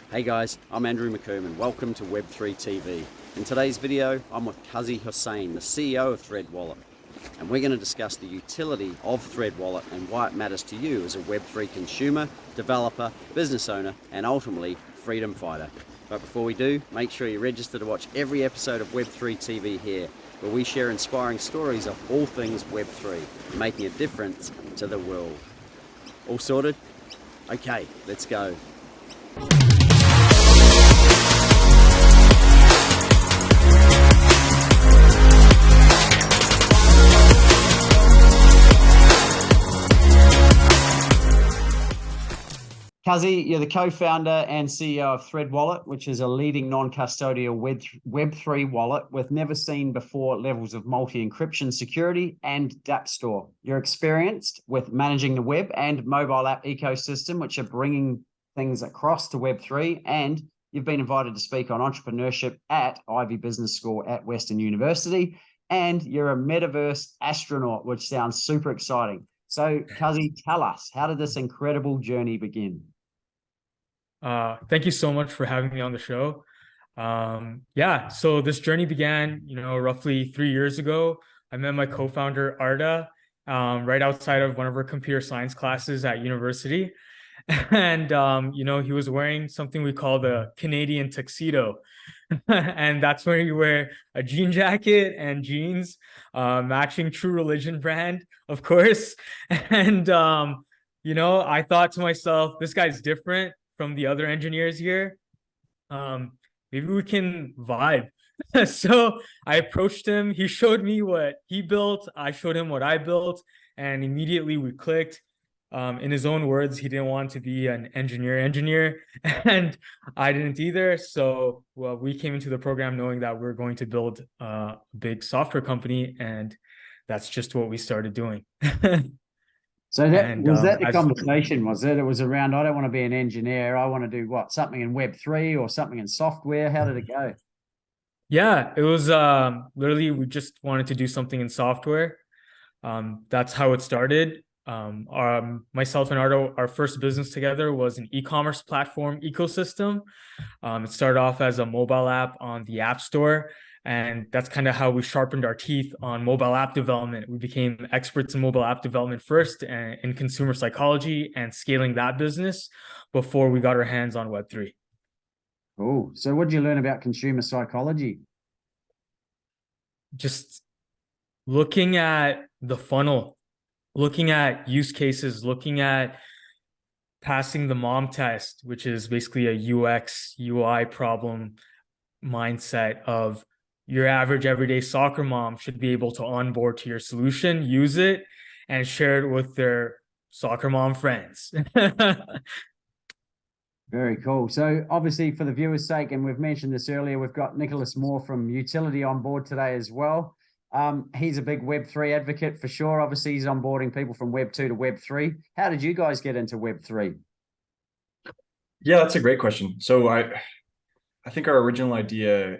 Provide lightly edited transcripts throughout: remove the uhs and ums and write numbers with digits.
Hey guys, I'm Andrew McCorman. Welcome to Web3 TV. In today's video, I'm with Kazi Hossain, the CEO of Thredwallet, and we're going to discuss the utility of Thredwallet and why it matters to you as a Web3 consumer, developer, business owner, and ultimately freedom fighter. But before we do, make sure you register to watch every episode of Web3 TV here, where we share inspiring stories of all things Web3, making a difference to the world. All sorted? Okay, let's go. Kazi, you're the co-founder and CEO of Thredwallet, which is a leading non-custodial Web3 wallet with never seen before levels of multi-encryption security and Dapp store. You're experienced with managing the web and mobile app ecosystem, which are bringing things across to Web3, and you've been invited to speak on entrepreneurship at Ivy Business School at Western University, and you're a metaverse astronaut, which sounds super exciting. So, Kazi, tell us, how did this incredible journey begin? Thank you so much for having me on the show. So this journey began, roughly 3 years ago. I met my co-founder Arda right outside of one of our computer science classes at university. And, he was wearing something we call the Canadian tuxedo. And that's where you wear a jean jacket and jeans, matching True Religion brand, of course. And, I thought to myself, this guy's different from the other engineers here. Maybe we can vibe. So I approached him. He showed me what he built. I showed him what I built, and immediately we clicked. In his own words, he didn't want to be an engineer, and I didn't either. So, we came into the program knowing that we're going to build a big software company, and that's just what we started doing. So was that the conversation, was it? It was around, I don't want to be an engineer. I want to do what? Something in Web3 or something in software. How did it go? Yeah, it was literally, we just wanted to do something in software. That's how it started. Myself and Ardo, our first business together was an e-commerce platform ecosystem. It started off as a mobile app on the App Store. And that's kind of how we sharpened our teeth on mobile app development. We became experts in mobile app development first, and in consumer psychology and scaling that business before we got our hands on Web3. Oh, so what did you learn about consumer psychology? Just looking at the funnel, looking at use cases, looking at passing the mom test, which is basically a UX, UI problem mindset of your average everyday soccer mom should be able to onboard to your solution, use it, and share it with their soccer mom friends. Very cool. So obviously, for the viewers' sake, and we've mentioned this earlier, we've got Nikolas Moore from Utiliti on board today as well. He's a big Web3 advocate for sure. Obviously, he's onboarding people from Web2 to Web3. How did you guys get into Web3? Yeah, that's a great question. So I think our original idea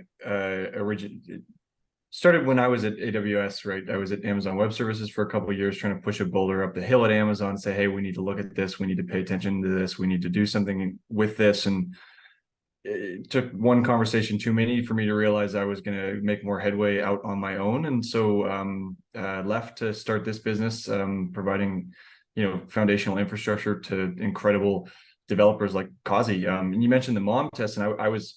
started when I was at AWS, right? I was at Amazon Web Services for a couple of years trying to push a boulder up the hill at Amazon and say, hey, we need to look at this. We need to pay attention to this. We need to do something with this. And it took one conversation too many for me to realize I was going to make more headway out on my own. And so left to start this business, providing, foundational infrastructure to incredible developers like Kazi. And you mentioned the mom test, and I was,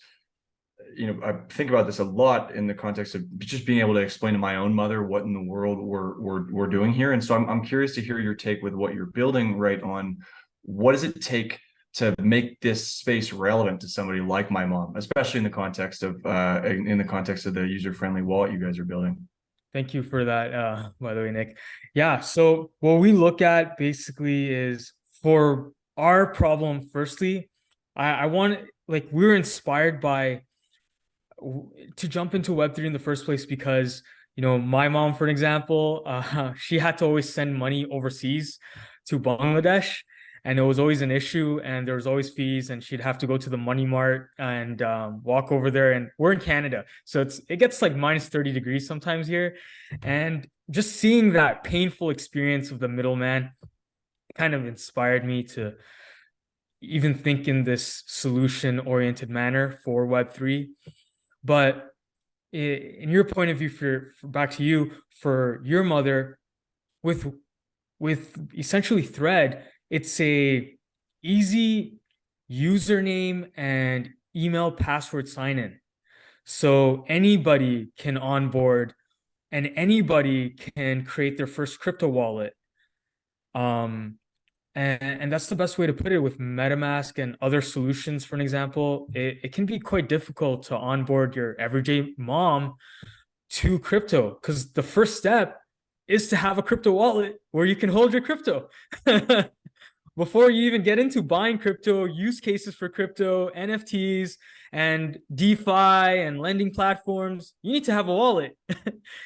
I think about this a lot in the context of just being able to explain to my own mother what in the world we're doing here. And so I'm curious to hear your take with what you're building right on. What does it take to make this space relevant to somebody like my mom, especially in the context of the user-friendly wallet you guys are building? Thank you for that, by the way, Nick. Yeah, so what we look at basically is for our problem, firstly, I want, we were inspired to jump into Web3 in the first place because, my mom, for example, she had to always send money overseas to Bangladesh, and it was always an issue, and there was always fees, and she'd have to go to the Money Mart and walk over there. And we're in Canada, so it gets like minus 30 degrees sometimes here. And just seeing that painful experience of the middleman kind of inspired me to even think in this solution-oriented manner for Web3. But in your point of view, for back to you, for your mother, with essentially Thread, it's a easy username and email password sign-in. So anybody can onboard and anybody can create their first crypto wallet. And that's the best way to put it. With MetaMask and other solutions, for an example, it can be quite difficult to onboard your everyday mom to crypto, because the first step is to have a crypto wallet where you can hold your crypto. Before you even get into buying crypto, use cases for crypto, NFTs, and DeFi and lending platforms, you need to have a wallet.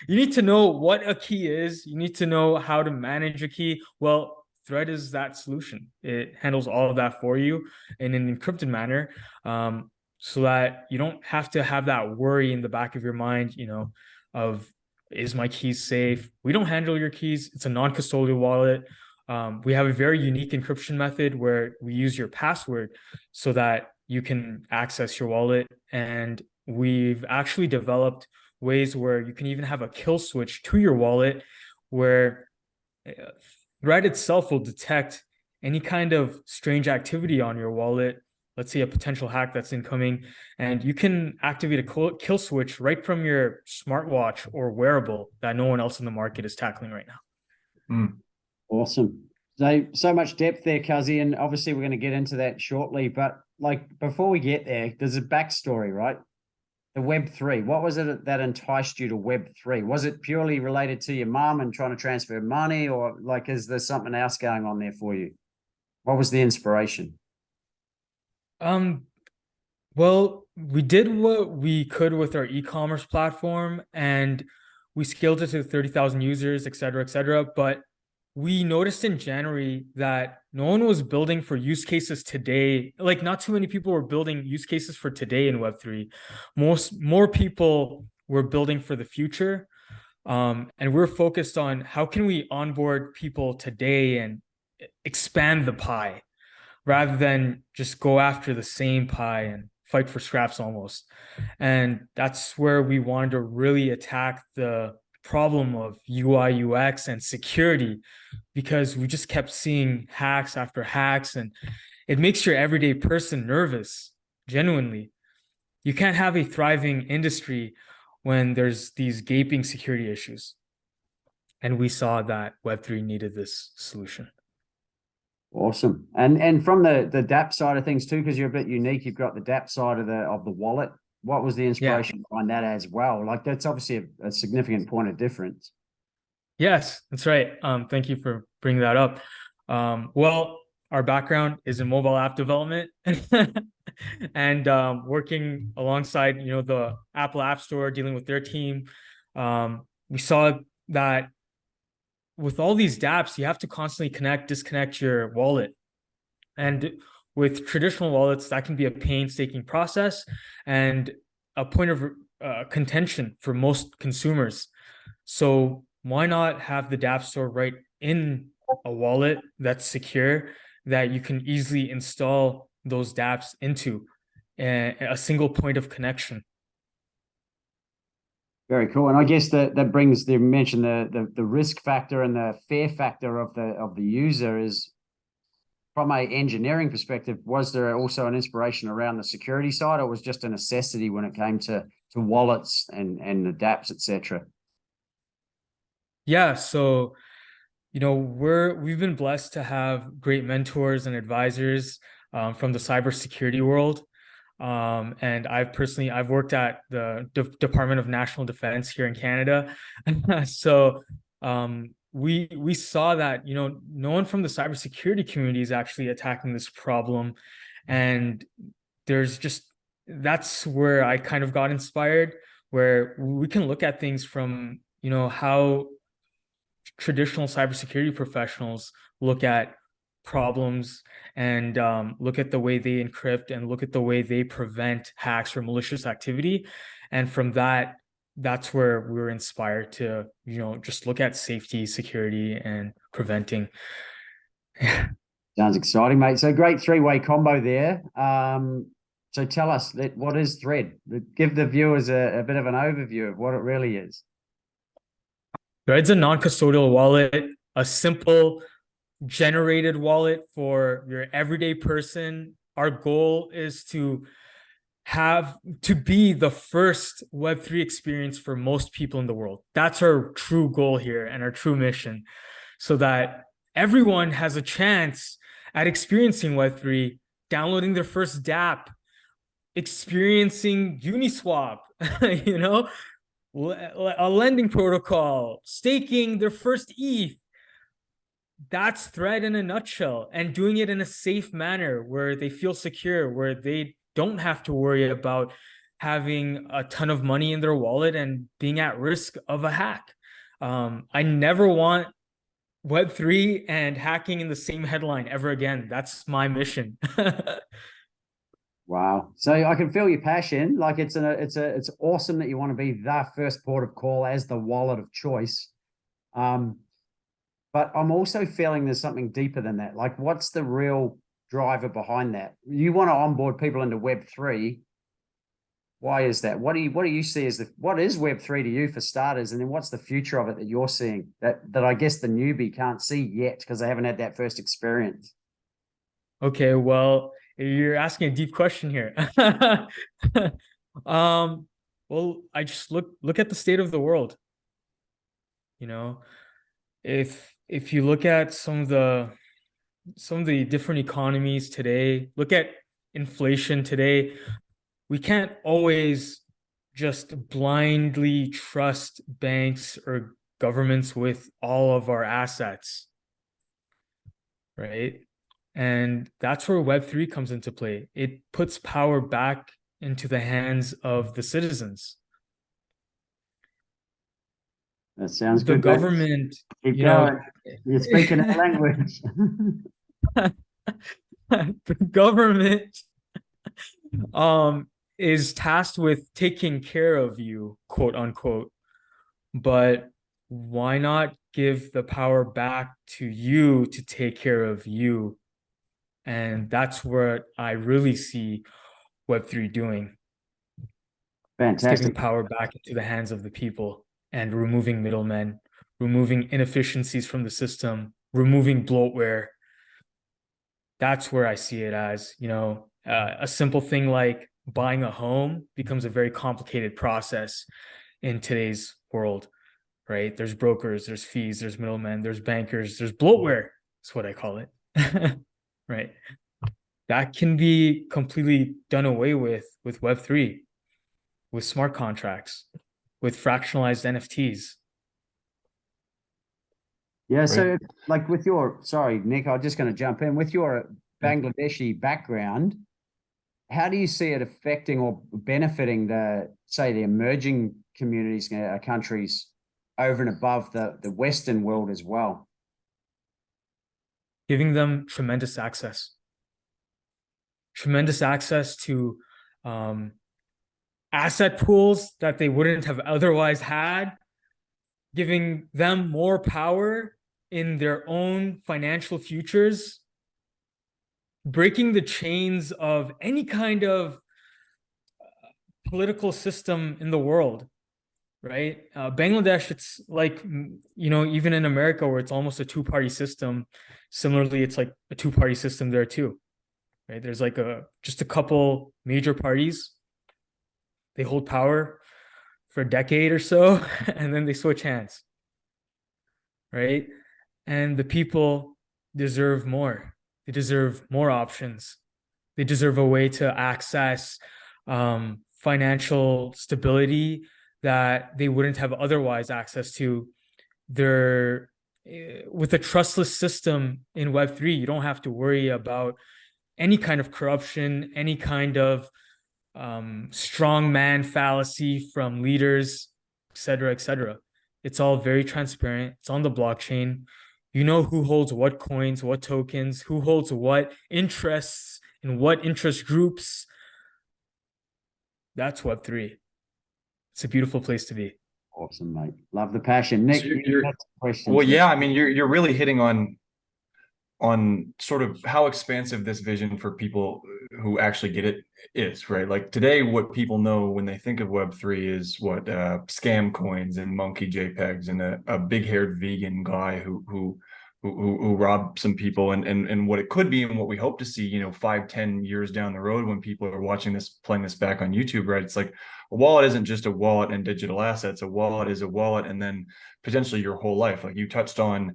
You need to know what a key is. You need to know how to manage a key. Well, Thread is that solution. It handles all of that for you in an encrypted manner, so that you don't have to have that worry in the back of your mind, of, is my keys safe? We don't handle your keys. It's a non-custodial wallet. We have a very unique encryption method where we use your password so that you can access your wallet. And we've actually developed ways where you can even have a kill switch to your wallet, where Thread itself will detect any kind of strange activity on your wallet. Let's say a potential hack that's incoming, and you can activate a kill switch right from your smartwatch or wearable that no one else in the market is tackling right now. Mm. Awesome. So much depth there, Kazi, and obviously we're going to get into that shortly. But like before we get there, there's a backstory, right? The Web3. What was it that enticed you to Web3? Was it purely related to your mom and trying to transfer money, or like is there something else going on there for you? What was the inspiration? Well, we did what we could with our e-commerce platform, and we scaled it to 30,000 users, et cetera, but we noticed in January that no one was building for use cases today. Like, not too many people were building use cases for today in Web3. More people were building for the future. And we're focused on how can we onboard people today and expand the pie, rather than just go after the same pie and fight for scraps almost. And that's where we wanted to really attack the problem of UI, UX, and security, because we just kept seeing hacks after hacks, and it makes your everyday person nervous, genuinely. You can't have a thriving industry when there's these gaping security issues. And we saw that Web3 needed this solution. Awesome. And from the Dapp side of things too, because you're a bit unique, you've got the Dapp side of the wallet. What was the inspiration behind that as well? Like, that's obviously a significant point of difference. Yes, that's right. Thank you for bringing that up. Well, our background is in mobile app development and working alongside, the Apple App Store, dealing with their team. We saw that with all these dApps, you have to constantly disconnect your wallet. And with traditional wallets, that can be a painstaking process and a point of contention for most consumers. So why not have the Dapp store right in a wallet that's secure, that you can easily install those dApps into a single point of connection? Very cool. And I guess that brings, you mentioned the risk factor and the fear factor of the user is, from a engineering perspective, was there also an inspiration around the security side, or was just a necessity when it came to wallets and the dApps, etc.? Yeah, so we've been blessed to have great mentors and advisors from the cybersecurity world. And I've worked at the Department of National Defense here in Canada. So we saw that, no one from the cybersecurity community is actually attacking this problem. And that's where I kind of got inspired, where we can look at things from, how traditional cybersecurity professionals look at problems, and look at the way they encrypt and look at the way they prevent hacks or malicious activity. And from that's where we were inspired to, just look at safety, security, and preventing. Sounds exciting, mate. So great three-way combo there. So tell us what is Thread? Give the viewers a bit of an overview of what it really is. Thread's a non-custodial wallet, a simple generated wallet for your everyday person. Our goal is to be the first Web3 experience for most people in the world. That's our true goal here and our true mission, so that everyone has a chance at experiencing Web3, downloading their first Dapp, experiencing Uniswap, you know, a lending protocol, staking their first ETH. That's Thread in a nutshell, and doing it in a safe manner where they feel secure, where they don't have to worry about having a ton of money in their wallet and being at risk of a hack. I never want Web3 and hacking in the same headline ever again. That's my mission. Wow. So I can feel your passion. Like it's awesome that you want to be the first port of call as the wallet of choice. But I'm also feeling there's something deeper than that. Like, what's the real driver behind that? You want to onboard people into Web3. Why is that? What do you see as what is Web3 to you for starters? And then what's the future of it that you're seeing that I guess the newbie can't see yet because they haven't had that first experience? Okay, well, you're asking a deep question here. Well, I just look at the state of the world. You know, if you look at some of the different economies today, look at inflation today, we can't always just blindly trust banks or governments with all of our assets, right? And that's where Web3 comes into play. It puts power back into the hands of the citizens. That sounds The good. government, Keep going. You're speaking a language. The government is tasked with taking care of you, quote unquote. But why not give the power back to you to take care of you? And that's what I really see Web3 doing. Fantastic. It's giving power back into the hands of the people and removing middlemen, removing inefficiencies from the system, removing bloatware. That's where I see it as, a simple thing like buying a home becomes a very complicated process in today's world, right? There's brokers, there's fees, there's middlemen, there's bankers, there's bloatware. That's what I call it, right? That can be completely done away with Web3, with smart contracts, with fractionalized NFTs. Yeah, right. So like sorry, Nick, I'm just going to jump in. With your Bangladeshi background, how do you see it affecting or benefiting the emerging communities, countries over and above the Western world as well? Giving them tremendous access to asset pools that they wouldn't have otherwise had, giving them more power in their own financial futures, breaking the chains of any kind of political system in the world, right? Bangladesh, it's like, even in America where it's almost a two-party system, similarly, it's like a two-party system there too, right? There's like just a couple major parties. They hold power for a decade or so, and then they switch hands, right? And the people deserve more. They deserve more options. They deserve a way to access financial stability that they wouldn't have otherwise access to. With a trustless system in Web3, you don't have to worry about any kind of corruption, any kind of strong man fallacy from leaders, et cetera. It's all very transparent. It's on the blockchain. You know who holds what coins, what tokens, who holds what interests in what interest groups. That's Web3. It's a beautiful place to be. Awesome, mate. Love the passion. Nick, well, yeah, I mean, you're really hitting on on sort of how expansive this vision for people who actually get it is, right? Like today, what people know when they think of Web3 is what scam coins and monkey JPEGs and a big-haired vegan guy who robbed some people, and what it could be and what we hope to see, 5-10 years down the road when people are watching this, playing this back on YouTube, right? It's like a wallet isn't just a wallet and digital assets. A wallet is a wallet and then potentially your whole life. Like you touched on,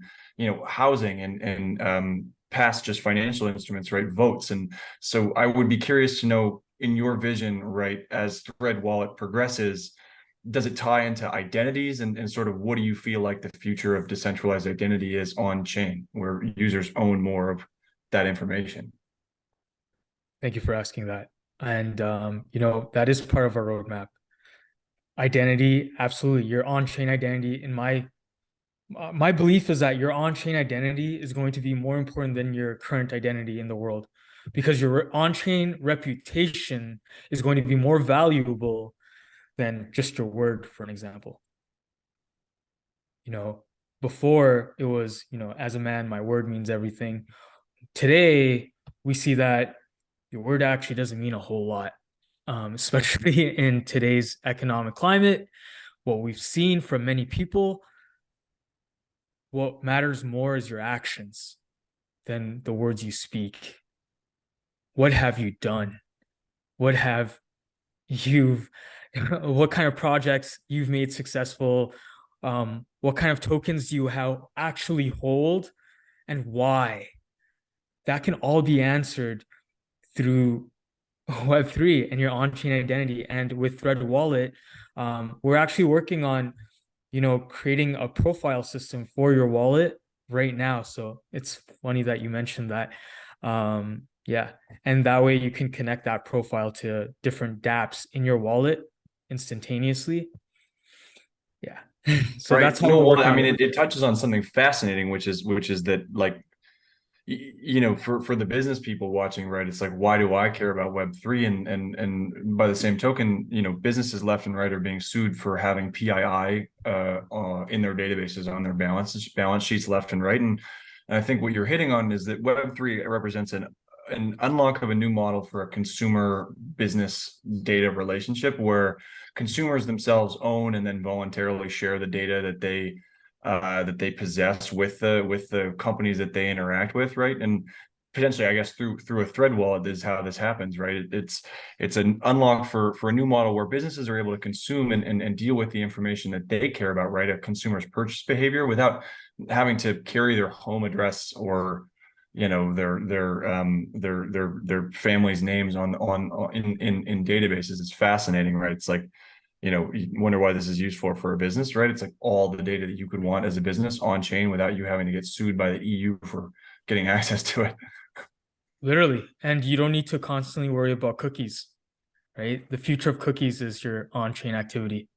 housing and past just financial instruments, right? Votes. And so I would be curious to know, in your vision, right, as Thredwallet progresses, does it tie into identities and sort of what do you feel like the future of decentralized identity is on chain, where users own more of that information? Thank you for asking that. And, that is part of our roadmap. Identity, absolutely. Your on-chain identity, in my belief is that your on-chain identity is going to be more important than your current identity in the world, because your on-chain reputation is going to be more valuable than just your word, for an example. Before it was, as a man, my word means everything. Today, we see that your word actually doesn't mean a whole lot, especially in today's economic climate. What we've seen from many people, what matters more is your actions than the words you speak. What have you done? What kind of projects you've made successful? What kind of tokens do you actually hold, and why? That can all be answered through Web3 and your on-chain identity. And with Thredwallet, we're actually working on creating a profile system for your wallet right now. So it's funny that you mentioned that. Yeah. And that way you can connect that profile to different dapps in your wallet instantaneously. Yeah. So Right. that's how we're working. I mean, it touches on something fascinating, which is that, like, for the business people watching, right, it's like, why do I care about Web3? And by the same token, businesses left and right are being sued for having PII in their databases, on their balance sheets left and right. And I think what you're hitting on is that Web3 represents an unlock of a new model for a consumer business data relationship, where consumers themselves own and then voluntarily share the data that they possess with the companies that they interact with, right? And potentially, I guess, through a Thredwallet is how this happens, right? It's an unlock for a new model where businesses are able to consume and deal with the information that they care about, right? A consumer's purchase behavior, without having to carry their home address or their family's names in databases. It's fascinating, right? It's like, you wonder why this is used for a business, right? It's like all the data that you could want as a business on chain without you having to get sued by the EU for getting access to it. Literally. And you don't need to constantly worry about cookies, right? The future of cookies is your on-chain activity.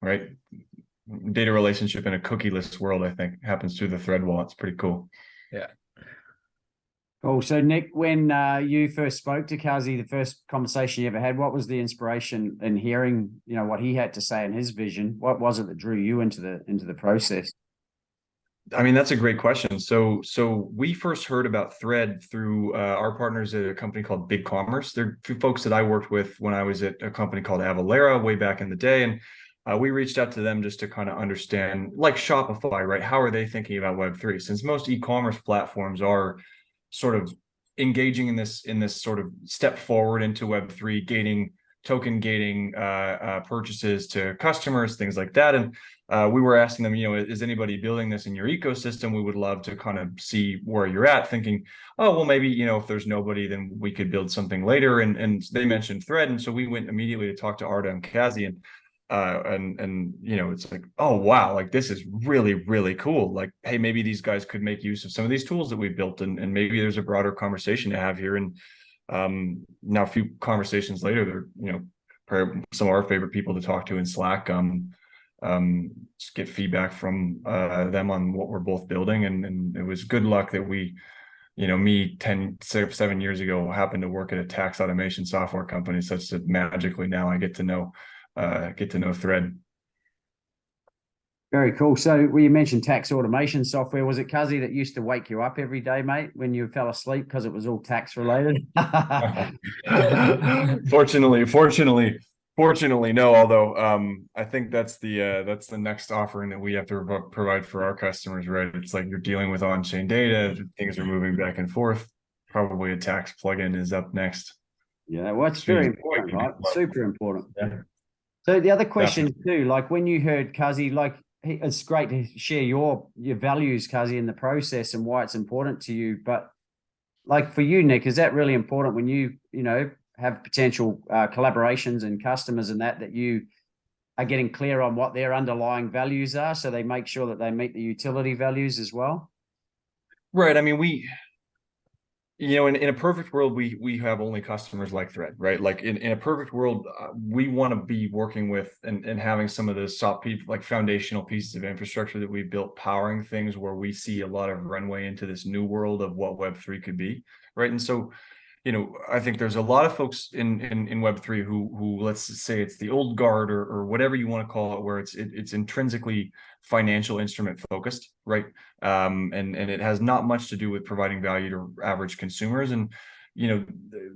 Right. Data relationship in a cookieless world, I think, happens through the Thredwallet. It's pretty cool. Yeah. Cool. So Nick, when you first spoke to Kazi, the first conversation you ever had, what was the inspiration in hearing, what he had to say in his vision? What was it that drew you into the process? I mean, that's a great question. So we first heard about Thread through our partners at a company called Big Commerce. They're folks that I worked with when I was at a company called Avalara way back in the day. And we reached out to them just to kind of understand, like Shopify, right? How are they thinking about Web3? Since most e-commerce platforms are sort of engaging in this sort of step forward into Web3, token gating purchases to customers, things like that. And we were asking them, is anybody building this in your ecosystem? We would love to kind of see where you're at, thinking, oh, well, maybe, if there's nobody, then we could build something later. And they mentioned Thread. And so we went immediately to talk to Arda and Kazi, and it's like, oh wow, like this is really, really cool. Like, hey, maybe these guys could make use of some of these tools that we built, and maybe there's a broader conversation to have here. And now a few conversations later, they're probably some of our favorite people to talk to in Slack. Just get feedback from them on what we're both building, and it was good luck that we, me 7 years ago happened to work at a tax automation software company, such that magically now I get to know Thread. Very cool. So, well, you mentioned tax automation software. Was it Kazi that used to wake you up every day, mate, when you fell asleep because it was all tax related? Fortunately, no. Although, I think that's the next offering that we have to provide for our customers, right? It's like you're dealing with on-chain data, things are moving back and forth. Probably a tax plugin is up next. Yeah, well, it's very important, right? Super important. Yeah. So the other question too, like when you heard Kazi, like it's great to share your values, Kazi, in the process and why it's important to you. But like for you, Nick, is that really important when you know have potential collaborations and customers and that you are getting clear on what their underlying values are, so they make sure that they meet the utility values as well? Right. I mean, in a perfect world, we have only customers like Thread, right? Like in a perfect world, we want to be working with and having some of the like foundational pieces of infrastructure that we built powering things where we see a lot of runway into this new world of what Web3 could be, right? And so, I think there's a lot of folks in Web3 who let's say it's the old guard or whatever you want to call it, where it's intrinsically financial instrument focused, right? And it has not much to do with providing value to average consumers. And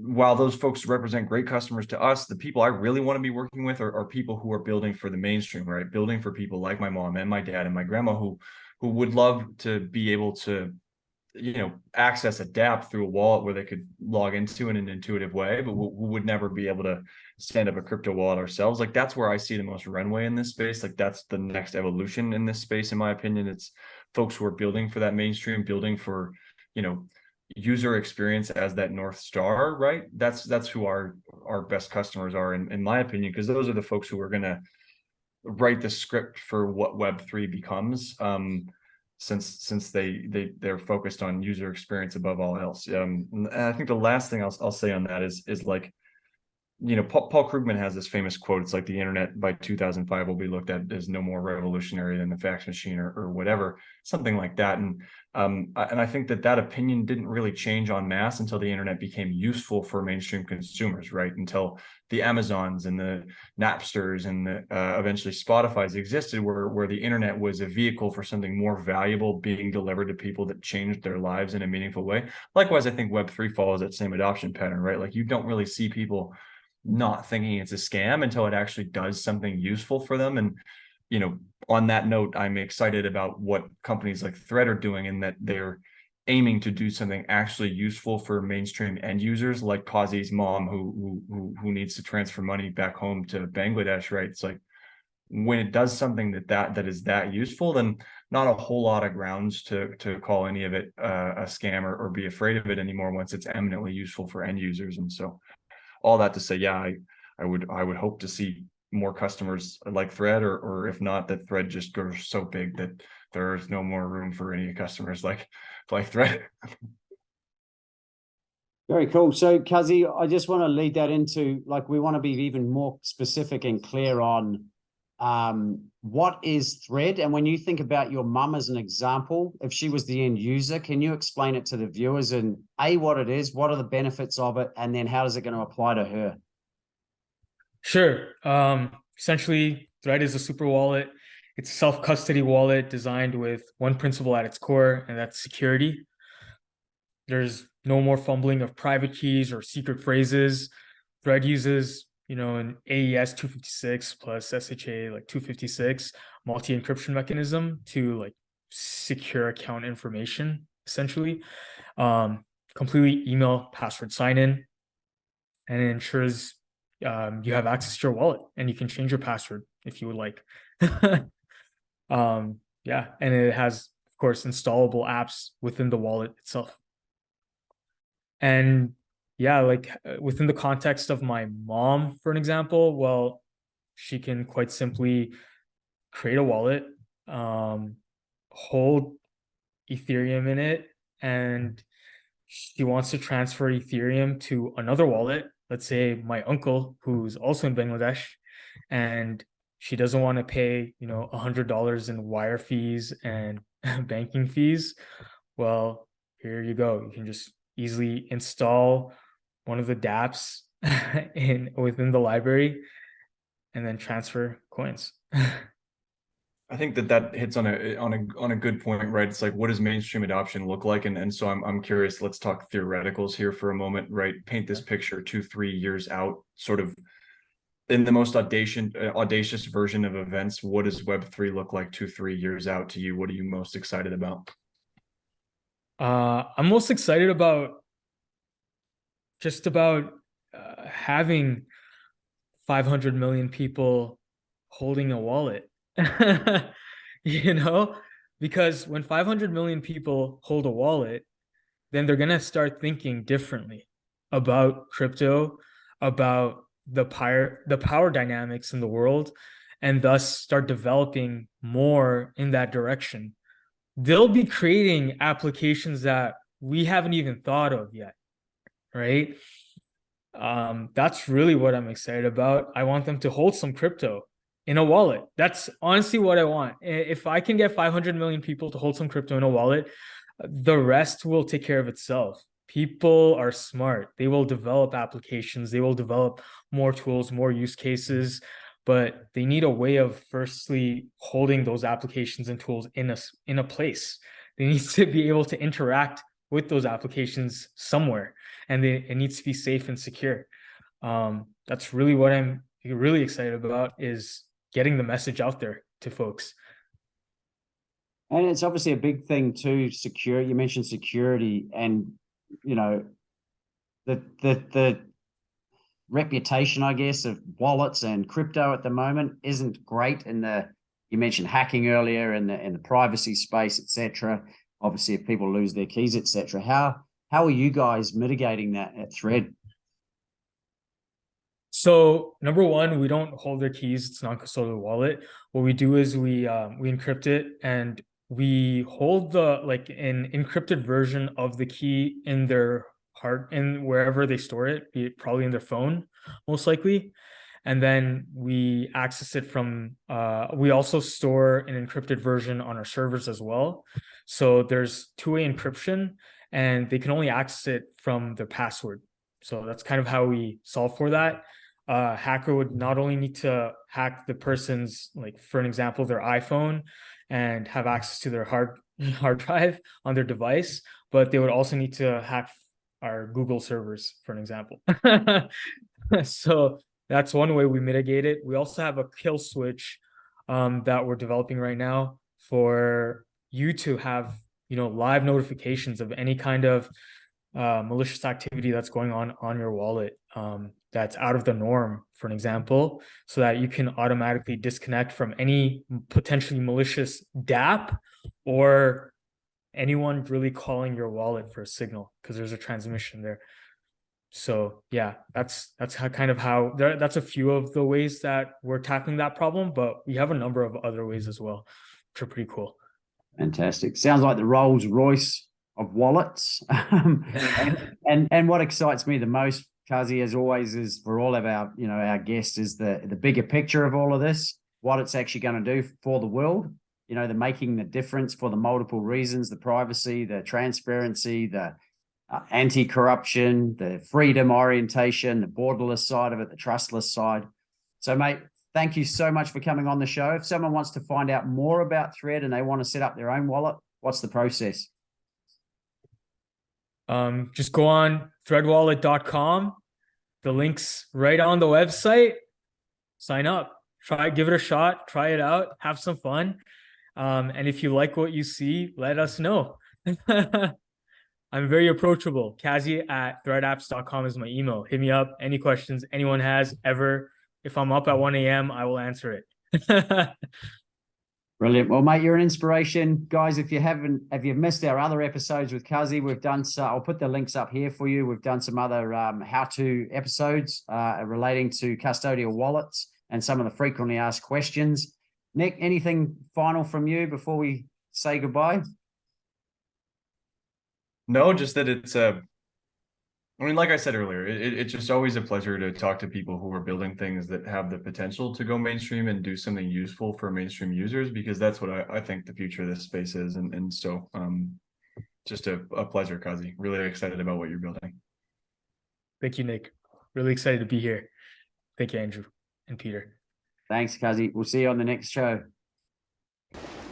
while those folks represent great customers to us, the people I really want to be working with are people who are building for the mainstream, right? Building for people like my mom and my dad and my grandma who would love to be able to access a Dapp through a wallet where they could log into in an intuitive way, but who would never be able to stand up a crypto wallet ourselves. Like that's where I see the most runway in this space. Like that's the next evolution in this space, in my opinion. It's folks who are building for that mainstream, building for, user experience as that North Star, right? That's who our best customers are, in my opinion, because those are the folks who are going to write the script for what Web3 becomes. Since they're focused on user experience above all else. And I think the last thing I'll say on that is like, Paul Krugman has this famous quote. It's like the internet by 2005 will be looked at as no more revolutionary than the fax machine or whatever, something like that. And I think that opinion didn't really change en masse until the internet became useful for mainstream consumers, right? Until the Amazons and the Napsters and the eventually Spotify's existed, where the internet was a vehicle for something more valuable being delivered to people that changed their lives in a meaningful way. Likewise, I think Web3 follows that same adoption pattern, right? Like you don't really see people not thinking it's a scam until it actually does something useful for them. And on that note, I'm excited about what companies like Thread are doing, in that they're aiming to do something actually useful for mainstream end users, like Kazi's mom who needs to transfer money back home to Bangladesh, right? It's like when it does something that is that useful, then not a whole lot of grounds to call any of it a scam or be afraid of it anymore once it's eminently useful for end users. And so all that to say, yeah, I would hope to see more customers like Thread, or if not, that Thread just grows so big that there's no more room for any customers like Thread. Very cool. So, Kazi, I just want to lead that into, like, we want to be even more specific and clear on what is Thread. And when you think about your mum as an example, if she was the end user, can you explain it to the viewers and what it is, what are the benefits of it, and then how is it going to apply to her? Sure. Essentially, Thread is a super wallet. It's a self-custody wallet designed with one principle at its core, and that's security. There's no more fumbling of private keys or secret phrases. Thread uses, an AES 256 plus SHA like 256 multi-encryption mechanism to like secure account information, essentially. Completely email password sign-in, and it ensures you have access to your wallet and you can change your password if you would like. Yeah, and it has, of course, installable apps within the wallet itself. And yeah, like within the context of my mom, for an example, well, she can quite simply create a wallet, hold Ethereum in it, and she wants to transfer Ethereum to another wallet, let's say my uncle, who's also in Bangladesh, and she doesn't want to pay, $100 in wire fees and banking fees. Well, here you go. You can just easily install one of the dapps within the library and then transfer coins. I think that hits on a good point, right? It's like, what does mainstream adoption look like? And so I'm curious. Let's talk theoreticals here for a moment, right? Paint this picture 2-3 years out, sort of in the most audacious version of events. What does Web3 look like 2-3 years out to you? What are you most excited about? I'm most excited about just about having 500 million people holding a wallet. You know, because when 500 million people hold a wallet, then they're going to start thinking differently about crypto, about the power dynamics in the world, and thus start developing more in that direction. They'll be creating applications that we haven't even thought of yet, right? That's really what I'm excited about. I want them to hold some crypto in a wallet. That's honestly what I want. If I can get 500 million people to hold some crypto in a wallet, the rest will take care of itself. People are smart. They will develop applications. They will develop more tools, more use cases, but they need a way of firstly holding those applications and tools in a place. They need to be able to interact with those applications somewhere, and it needs to be safe and secure. That's really what I'm really excited about, is getting the message out there to folks. And it's obviously a big thing too, secure. You mentioned security, and you know, the reputation, I guess, of wallets and crypto at the moment isn't great. You mentioned hacking earlier, in the privacy space, etc. Obviously, if people lose their keys, etc. How are you guys mitigating that at Thread? So number one, we don't hold their keys. It's non-custodial wallet. What we do is we encrypt it, and we hold an encrypted version of the key in their in wherever they store it, be it probably in their phone, most likely. And then we access it from, we also store an encrypted version on our servers as well. So there's two-way encryption, and they can only access it from their password. So that's kind of how we solve for that. Hacker would not only need to hack the person's, like, for an example, their iPhone, and have access to their hard drive on their device, but they would also need to hack our Google servers, for an example. So that's one way we mitigate it. We also have a kill switch that we're developing right now for you to have, live notifications of any kind of malicious activity that's going on your wallet, that's out of the norm, for an example, so that you can automatically disconnect from any potentially malicious Dapp or anyone really calling your wallet for a signal, because there's a transmission there. So yeah, that's that's a few of the ways that we're tackling that problem, but we have a number of other ways as well, which are pretty cool. Fantastic. Sounds like the Rolls Royce of wallets. and what excites me the most, Kazi, as always, is for all of our guests, is the bigger picture of all of this, what it's actually going to do for the world. The making the difference for the multiple reasons: the privacy, the transparency, the anti-corruption, the freedom orientation, the borderless side of it, the trustless side. So, mate, thank you so much for coming on the show. If someone wants to find out more about Thread and they want to set up their own wallet, what's the process? Just go on thredwallet.com. The link's right on the website. Sign up, give it a shot, try it out, have some fun. And if you like what you see, let us know. I'm very approachable. Kazi@thredapps.com is my email. Hit me up. Any questions anyone has ever. If I'm up at 1 a.m., I will answer it. Brilliant. Well, mate, you're an inspiration. Guys, if you've missed our other episodes with Kazi, we've done so. I'll put the links up here for you. We've done some other how-to episodes relating to custodial wallets and some of the frequently asked questions. Nick, anything final from you before we say goodbye? No, just that it's like I said earlier, it's just always a pleasure to talk to people who are building things that have the potential to go mainstream and do something useful for mainstream users, because that's what I think the future of this space is. And so just a pleasure, Kazi. Really excited about what you're building. Thank you, Nick. Really excited to be here. Thank you, Andrew and Peter. Thanks, Kazi. We'll see you on the next show.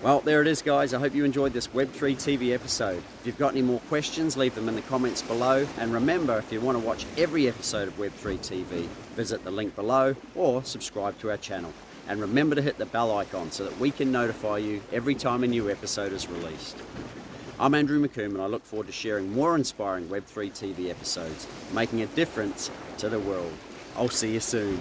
Well, there it is, guys. I hope you enjoyed this Web3 TV episode. If you've got any more questions, leave them in the comments below. And remember, if you want to watch every episode of Web3 TV, visit the link below or subscribe to our channel. And remember to hit the bell icon so that we can notify you every time a new episode is released. I'm Andrew McComb, and I look forward to sharing more inspiring Web3 TV episodes, making a difference to the world. I'll see you soon.